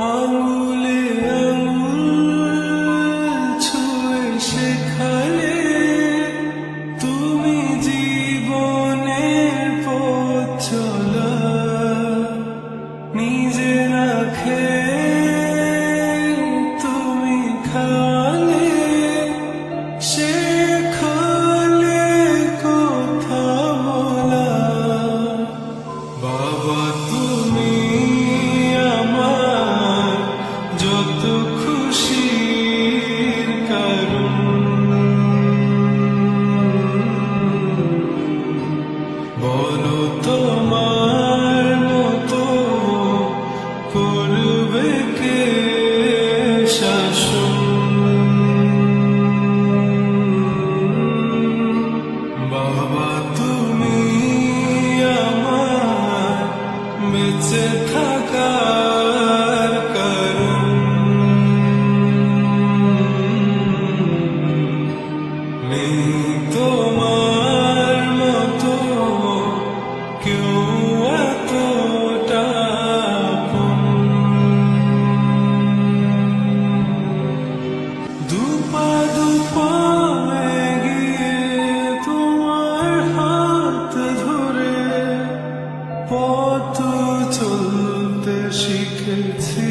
আঙুলে আঙুল ছুঁয়ে শেখালে তুমি জীবনের পথ চলা, নিজে না খেয়ে তুমি খালে, শেখালে কথা বলা। বাবা তুমি আমার যত খুশির কারণ, বলো তোমার মতো করবে কে শাসন। বাবা তুমি আমার বেঁচে থাকার কারণ, নেই তোমার মতো কেউ এতটা আপন। দুপা দুপা এগিয়ে তোমার হাত ধরে পথ চলতে শিখেছি।